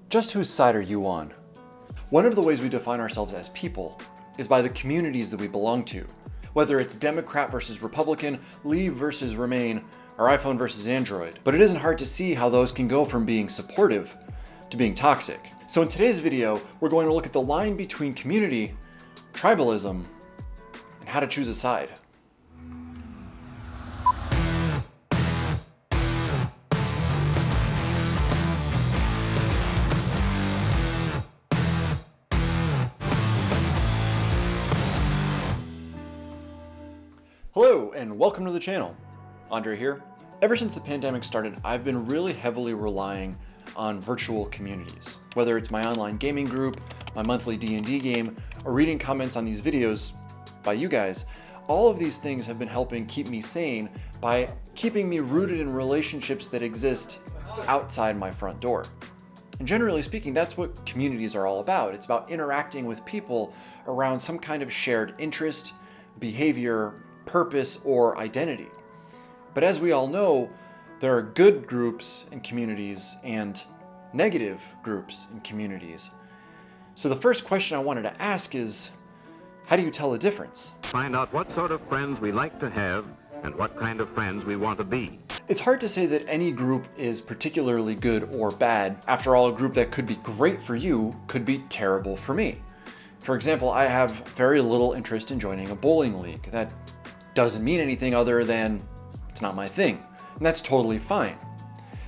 Just whose side are you on? One of the ways we define ourselves as people is by the communities that we belong to. Whether it's Democrat versus Republican, Leave versus Remain, or iPhone versus Android. But it isn't hard to see how those can go from being supportive to being toxic. So in today's video, we're going to look at the line between community, tribalism, and how to choose a side. Hello, and welcome to the channel. Andre here. Ever since the pandemic started, I've been really heavily relying on virtual communities. Whether it's my online gaming group, my monthly D&D game, or reading comments on these videos by you guys, all of these things have been helping keep me sane by keeping me rooted in relationships that exist outside my front door. And generally speaking, that's what communities are all about. It's about interacting with people around some kind of shared interest, behavior, purpose, or identity. But as we all know, there are good groups and communities and negative groups and communities. So the first question I wanted to ask is, how do you tell the difference? Find out what sort of friends we like to have and what kind of friends we want to be. It's hard to say that any group is particularly good or bad. After all, a group that could be great for you could be terrible for me. For example, I have very little interest in joining a bowling league. That doesn't mean anything other than it's not my thing, and that's totally fine.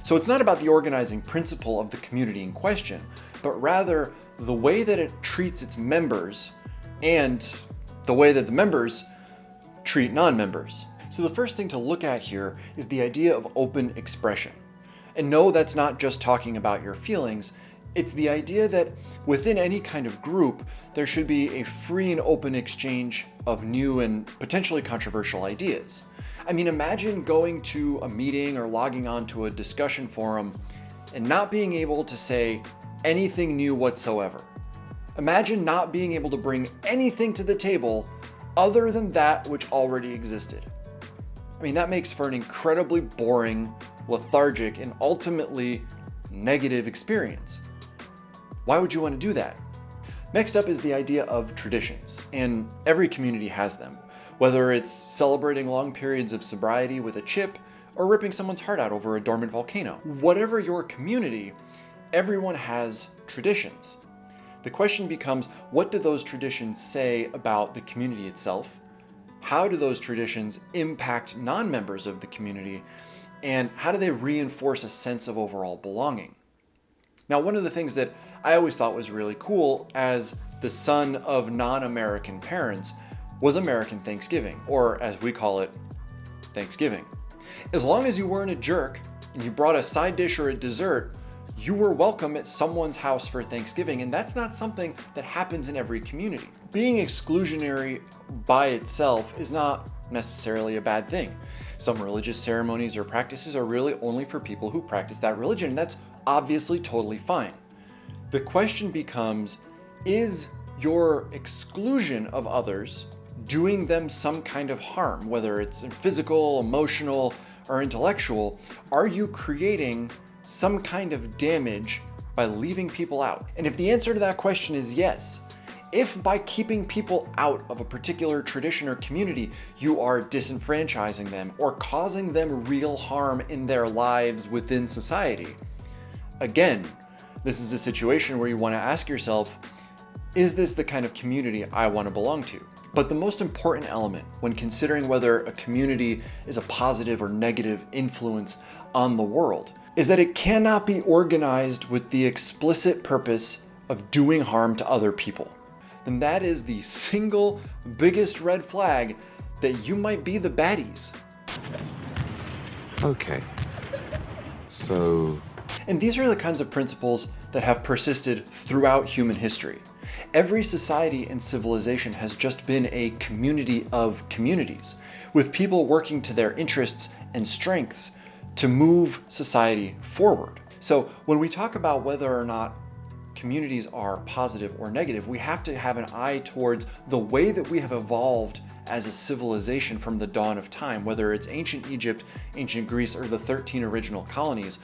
So it's not about the organizing principle of the community in question, but rather the way that it treats its members and the way that the members treat non-members. So the first thing to look at here is the idea of open expression. And no, that's not just talking about your feelings. It's the idea that within any kind of group, there should be a free and open exchange of new and potentially controversial ideas. I mean, imagine going to a meeting or logging on to a discussion forum and not being able to say anything new whatsoever. Imagine not being able to bring anything to the table other than that which already existed. I mean, that makes for an incredibly boring, lethargic, and ultimately negative experience. Why would you want to do that? Next up is the idea of traditions, and every community has them. Whether it's celebrating long periods of sobriety with a chip or ripping someone's heart out over a dormant volcano. Whatever your community, everyone has traditions. The question becomes, what do those traditions say about the community itself? How do those traditions impact non-members of the community? And how do they reinforce a sense of overall belonging? Now, one of the things that I always thought was really cool as the son of non-American parents was American Thanksgiving, or as we call it, Thanksgiving. As long as you weren't a jerk and you brought a side dish or a dessert, you were welcome at someone's house for Thanksgiving, and that's not something that happens in every community. Being exclusionary by itself is not necessarily a bad thing. Some religious ceremonies or practices are really only for people who practice that religion, and that's obviously totally fine. The question becomes, is your exclusion of others doing them some kind of harm, whether it's physical, emotional, or intellectual? Are you creating some kind of damage by leaving people out? And if the answer to that question is yes, if by keeping people out of a particular tradition or community, you are disenfranchising them or causing them real harm in their lives within society, again, this is a situation where you want to ask yourself, is this the kind of community I want to belong to? But the most important element when considering whether a community is a positive or negative influence on the world is that it cannot be organized with the explicit purpose of doing harm to other people. Then that is the single biggest red flag that you might be the baddies. Okay. So... And these are the kinds of principles that have persisted throughout human history. Every society and civilization has just been a community of communities, with people working to their interests and strengths to move society forward. So when we talk about whether or not communities are positive or negative, we have to have an eye towards the way that we have evolved as a civilization from the dawn of time, whether it's ancient Egypt, ancient Greece, or the 13 original colonies,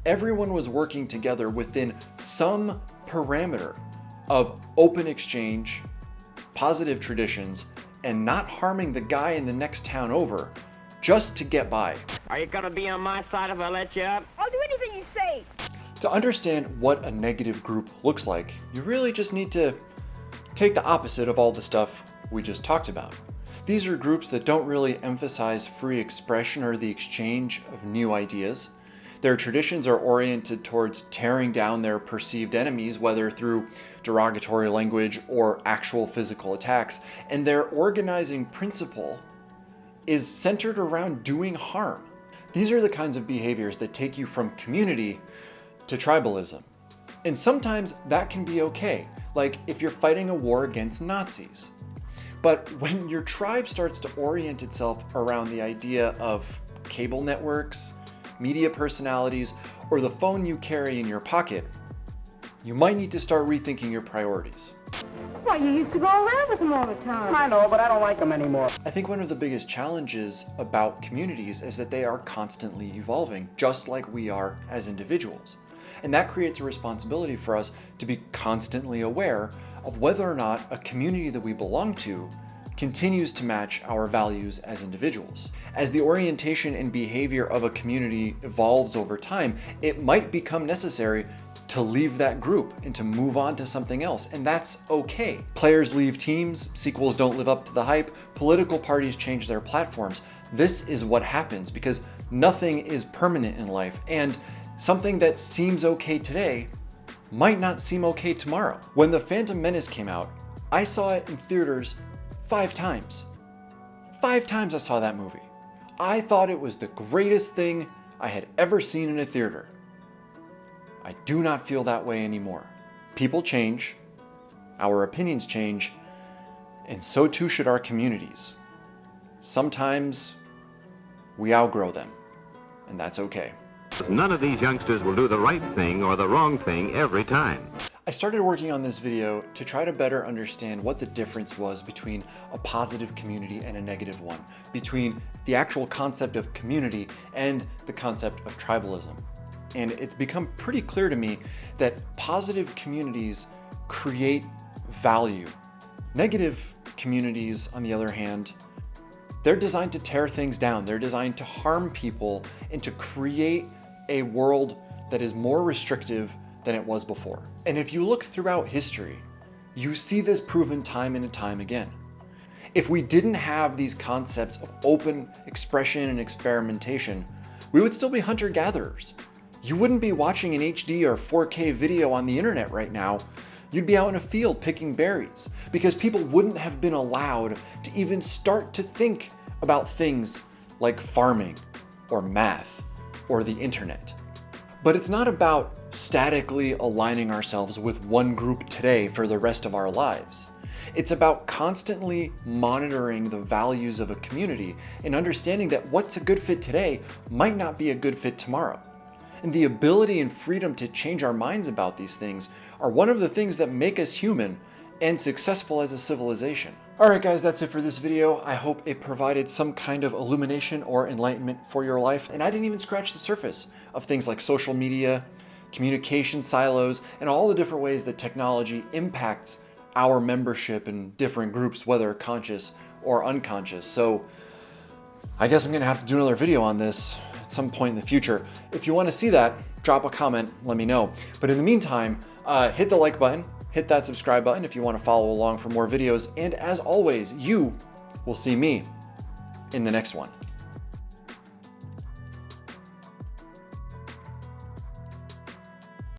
everyone was working together within some parameter of open exchange, positive traditions, and not harming the guy in the next town over just to get by. Are you gonna be on my side if I let you up? I'll do anything you say. To understand what a negative group looks like, you really just need to take the opposite of all the stuff we just talked about. These are groups that don't really emphasize free expression or the exchange of new ideas. Their traditions are oriented towards tearing down their perceived enemies, whether through derogatory language or actual physical attacks, and their organizing principle is centered around doing harm. These are the kinds of behaviors that take you from community to tribalism. And sometimes that can be okay, like if you're fighting a war against Nazis. But when your tribe starts to orient itself around the idea of cable networks, media personalities, or the phone you carry in your pocket, you might need to start rethinking your priorities. Why, you used to go around with them all the time. I know, but I don't like them anymore. I think one of the biggest challenges about communities is that they are constantly evolving, just like we are as individuals. And that creates a responsibility for us to be constantly aware of whether or not a community that we belong to continues to match our values as individuals. As the orientation and behavior of a community evolves over time, it might become necessary to leave that group and to move on to something else, and that's okay. Players leave teams, sequels don't live up to the hype, political parties change their platforms. This is what happens because nothing is permanent in life, and something that seems okay today might not seem okay tomorrow. When The Phantom Menace came out, I saw it in theaters 5 times. 5 times I saw that movie. I thought it was the greatest thing I had ever seen in a theater. I do not feel that way anymore. People change, our opinions change, and so too should our communities. Sometimes we outgrow them, and that's okay. None of these youngsters will do the right thing or the wrong thing every time. I started working on this video to try to better understand what the difference was between a positive community and a negative one, between the actual concept of community and the concept of tribalism. And it's become pretty clear to me that positive communities create value. Negative communities, on the other hand, they're designed to tear things down. They're designed to harm people and to create a world that is more restrictive than it was before. And if you look throughout history, you see this proven time and time again. If we didn't have these concepts of open expression and experimentation, we would still be hunter-gatherers. You wouldn't be watching an HD or 4K video on the internet right now. You'd be out in a field picking berries because people wouldn't have been allowed to even start to think about things like farming or math or the internet. But it's not about statically aligning ourselves with one group today for the rest of our lives. It's about constantly monitoring the values of a community and understanding that what's a good fit today might not be a good fit tomorrow. And the ability and freedom to change our minds about these things are one of the things that make us human and successful as a civilization. Alright guys, that's it for this video. I hope it provided some kind of illumination or enlightenment for your life. And I didn't even scratch the surface of things like social media, communication silos, and all the different ways that technology impacts our membership in different groups, whether conscious or unconscious. So I guess I'm gonna have to do another video on this at some point in the future. If you want to see that, drop a comment, let me know. But in the meantime, hit the like button, hit that subscribe button if you want to follow along for more videos, and as always, you will see me in the next one.